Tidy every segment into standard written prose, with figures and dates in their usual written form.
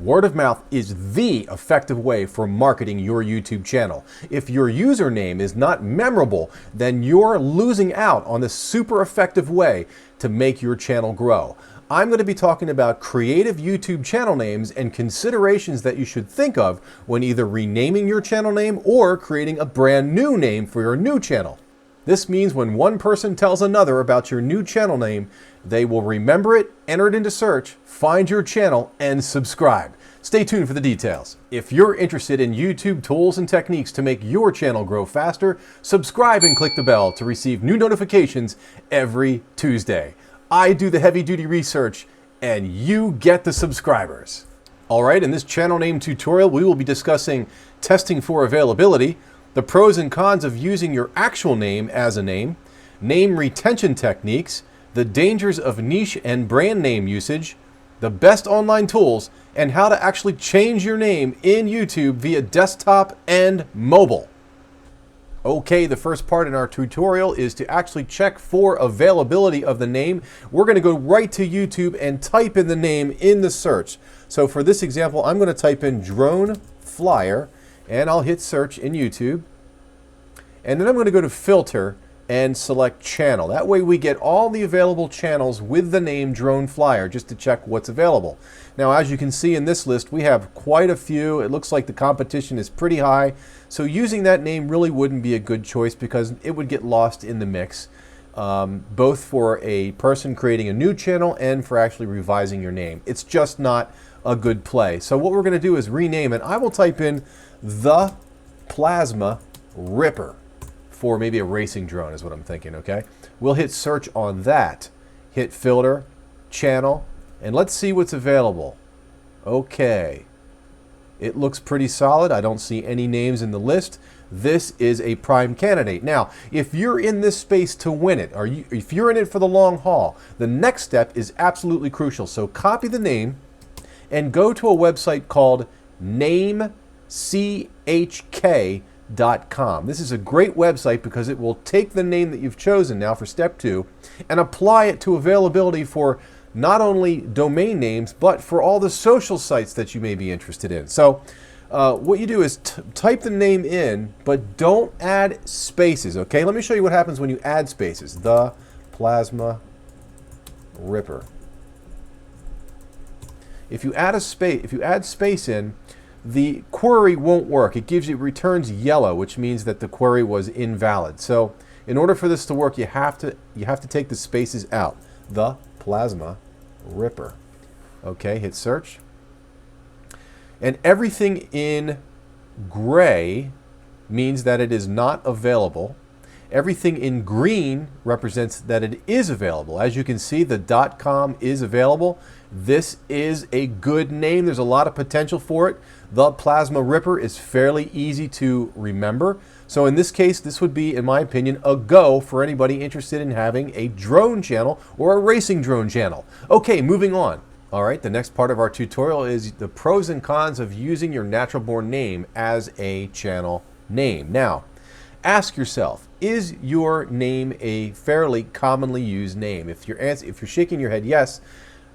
Word of mouth is the effective way for marketing your YouTube channel. If your username is not memorable, then you're losing out on this super effective way to make your channel grow. I'm going to be talking about creative YouTube channel names and considerations that you should think of when either renaming your channel name or creating a brand new name for your new channel. This means when one person tells another about your new channel name, they will remember it, enter it into search, find your channel, and subscribe. Stay tuned for the details. If you're interested in YouTube tools and techniques to make your channel grow faster, subscribe and click the bell to receive new notifications every Tuesday. I do the heavy-duty research, and you get the subscribers. All right, in this channel name tutorial, we will be discussing testing for availability, the pros and cons of using your actual name as a name retention techniques, the dangers of niche and brand name usage, the best online tools, and how to actually change your name in YouTube via desktop and mobile. Okay, the first part in our tutorial is to actually check for availability of the name. We're going to go right to YouTube and type in the name in the search. So for this example, I'm going to type in drone flyer, and I'll hit search in YouTube. And then I'm going to go to filter and select channel. That way we get all the available channels with the name drone flyer just to check what's available. Now, as you can see in this list, we have quite a few. It looks like the competition is pretty high. So using that name really wouldn't be a good choice because it would get lost in the mix, both for a person creating a new channel and for actually revising your name. It's just not a good play. So what we're going to do is rename it. I will type in the Plasma Ripper for maybe a racing drone is what I'm thinking, okay? We'll hit search on that, hit filter, channel, and let's see what's available. Okay, it looks pretty solid. I don't see any names in the list. This is a prime candidate. Now, if you're in this space to win it, or if you're in it for the long haul, the next step is absolutely crucial. So copy the name and go to a website called namechk.com. This is a great website because it will take the name that you've chosen now for step 2 and apply it to availability for not only domain names but for all the social sites that you may be interested in. So what you do is type the name in, but don't add spaces, okay? Let me show you what happens when you add spaces. The Plasma Ripper. If you add space in, the query won't work. It returns yellow, which means that the query was invalid. So in order for this to work, you have to take the spaces out. The Plasma Ripper. Okay, hit search. And everything in gray means that it is not available. Everything in green represents that it is available. As you can see, the .com is available. This is a good name. There's a lot of potential for it. The Plasma Ripper is fairly easy to remember. So in this case, this would be, in my opinion, a go for anybody interested in having a drone channel or a racing drone channel. Okay, moving on. All right, the next part of our tutorial is the pros and cons of using your natural-born name as a channel name. Now, ask yourself, is your name a fairly commonly used name? If you're shaking your head yes,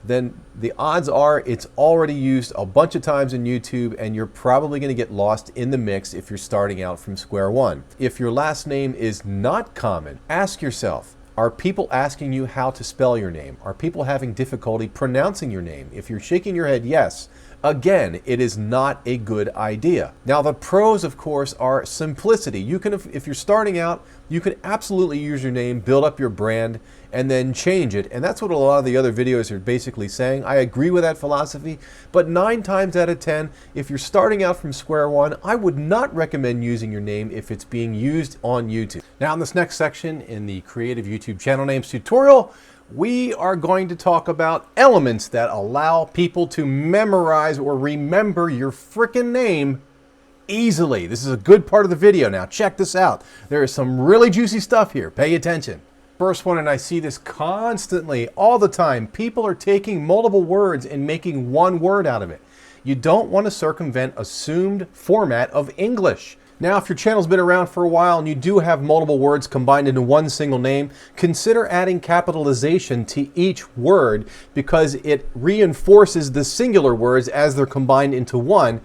then the odds are it's already used a bunch of times in YouTube and you're probably going to get lost in the mix if you're starting out from square one. If your last name is not common, ask yourself, are people asking you how to spell your name? Are people having difficulty pronouncing your name? If you're shaking your head yes, again, it is not a good idea. Now, the pros, of course, are simplicity. You can, if you're starting out, you can absolutely use your name, build up your brand, and then change it. And that's what a lot of the other videos are basically saying. I agree with that philosophy, but 9 times out of 10, if you're starting out from square one, I would not recommend using your name if it's being used on YouTube. Now, in this next section in the Creative YouTube Channel Names tutorial, we are going to talk about elements that allow people to memorize or remember your frickin' name easily. This is a good part of the video. Now check this out. There is some really juicy stuff here. Pay attention. First one, and I see this constantly, all the time. People are taking multiple words and making one word out of it. You don't want to circumvent assumed format of English. Now, if your channel's been around for a while and you do have multiple words combined into one single name, consider adding capitalization to each word because it reinforces the singular words as they're combined into one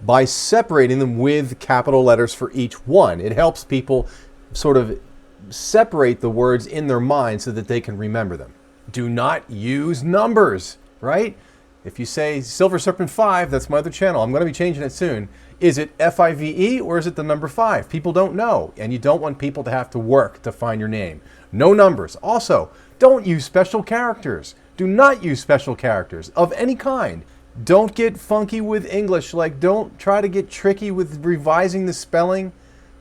by separating them with capital letters for each one. It helps people sort of separate the words in their mind so that they can remember them. Do not use numbers, right? If you say Silver Serpent 5, that's my other channel, I'm going to be changing it soon. Is it F-I-V-E or is it the number 5? People don't know, and you don't want people to have to work to find your name. No numbers. Also, don't use special characters. Do not use special characters of any kind. Don't get funky with English, like don't try to get tricky with revising the spelling.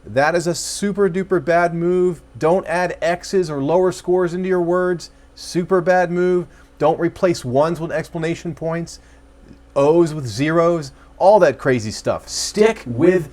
That is a super duper bad move. Don't add X's or lower scores into your words. Super bad move. Don't replace ones with exclamation points, O's with zeros, all that crazy stuff. Stick with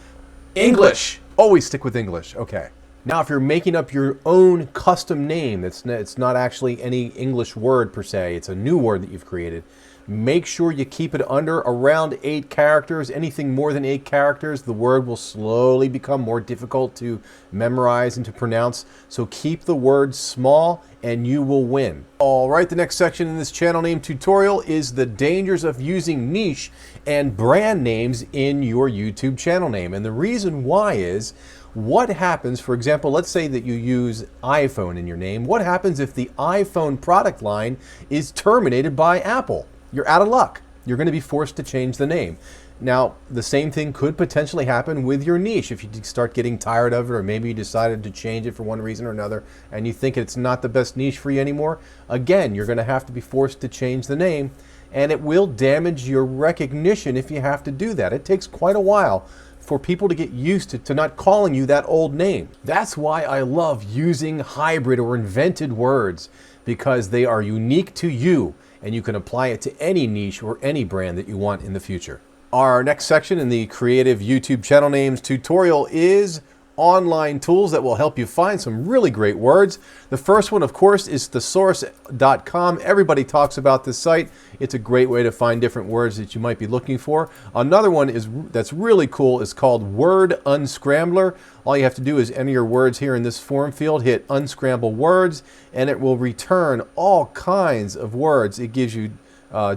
English. Always stick with English. Okay. Now, if you're making up your own custom name, it's not actually any English word per se, it's a new word that you've created, make sure you keep it under around 8 characters. Anything more than 8 characters, the word will slowly become more difficult to memorize and to pronounce. So keep the word small and you will win. All right, the next section in this channel name tutorial is the dangers of using niche and brand names in your YouTube channel name. And the reason why is, what happens, for example, let's say that you use iPhone in your name. What happens if the iPhone product line is terminated by Apple? You're out of luck. You're going to be forced to change the name. Now, the same thing could potentially happen with your niche. If you start getting tired of it, or maybe you decided to change it for one reason or another, and you think it's not the best niche for you anymore, again, you're going to have to be forced to change the name, and it will damage your recognition if you have to do that. It takes quite a while for people to get used to not calling you that old name. That's why I love using hybrid or invented words, because they are unique to you, and you can apply it to any niche or any brand that you want in the future. Our next section in the Creative YouTube Channel Names tutorial is online tools that will help you find some really great words. The first one, of course, is thesaurus.com. Everybody talks about this site. It's a great way to find different words that you might be looking for. Another one that's really cool is called Word Unscrambler. All you have to do is enter your words here in this form field, hit Unscramble Words, and it will return all kinds of words. It gives you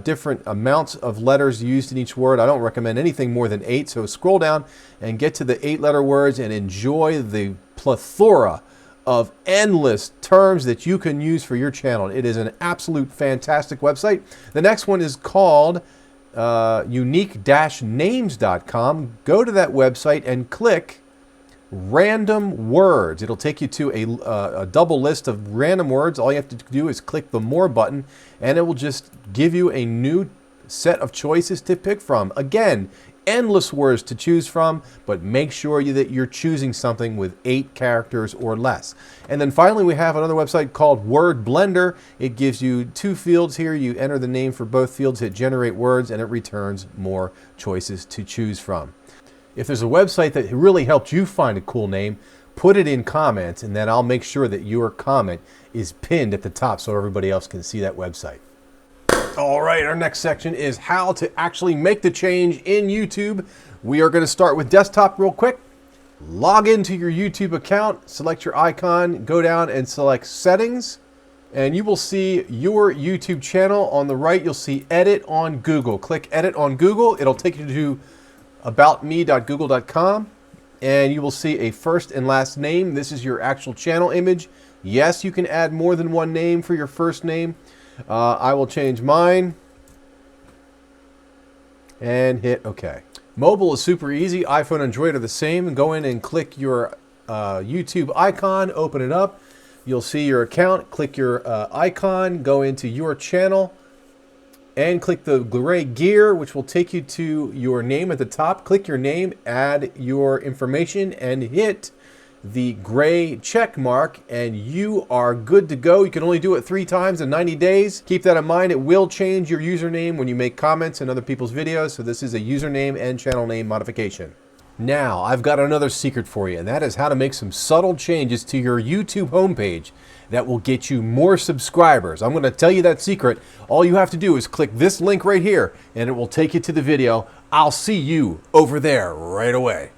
different amounts of letters used in each word. I don't recommend anything more than 8, so scroll down and get to the 8-letter words and enjoy the plethora of endless terms that you can use for your channel. It is an absolute fantastic website. The next one is called unique-names.com. Go to that website and click Random Words. It'll take you to a double list of random words. All you have to do is click the More button, and it will just give you a new set of choices to pick from. Again, endless words to choose from, but make sure that you're choosing something with 8 characters or less. And then finally, we have another website called Word Blender. It gives you 2 fields here. You enter the name for both fields, hit Generate Words, and it returns more choices to choose from. If there's a website that really helped you find a cool name, put it in comments, and then I'll make sure that your comment is pinned at the top so everybody else can see that website. All right, our next section is how to actually make the change in YouTube. We are going to start with desktop real quick. Log into your YouTube account, select your icon, go down and select Settings, and you will see your YouTube channel. On the right, you'll see Edit on Google. Click Edit on Google. It'll take you to aboutme.google.com, and you will see a first and last name. This is your actual channel image. Yes, you can add more than one name for your first name. I will change mine and hit OK. Mobile is super easy. iPhone and Android are the same. Go in and click your YouTube icon, open it up. You'll see your account. Click your icon, go into your channel, and click the gray gear, which will take you to your name at the top. Click your name, add your information, and hit the gray check mark, and you are good to go. You can only do it 3 times in 90 days. Keep that in mind. It will change your username when you make comments in other people's videos, so this is a username and channel name modification. Now, I've got another secret for you, and that is how to make some subtle changes to your YouTube homepage that will get you more subscribers. I'm going to tell you that secret. All you have to do is click this link right here, and it will take you to the video. I'll see you over there right away.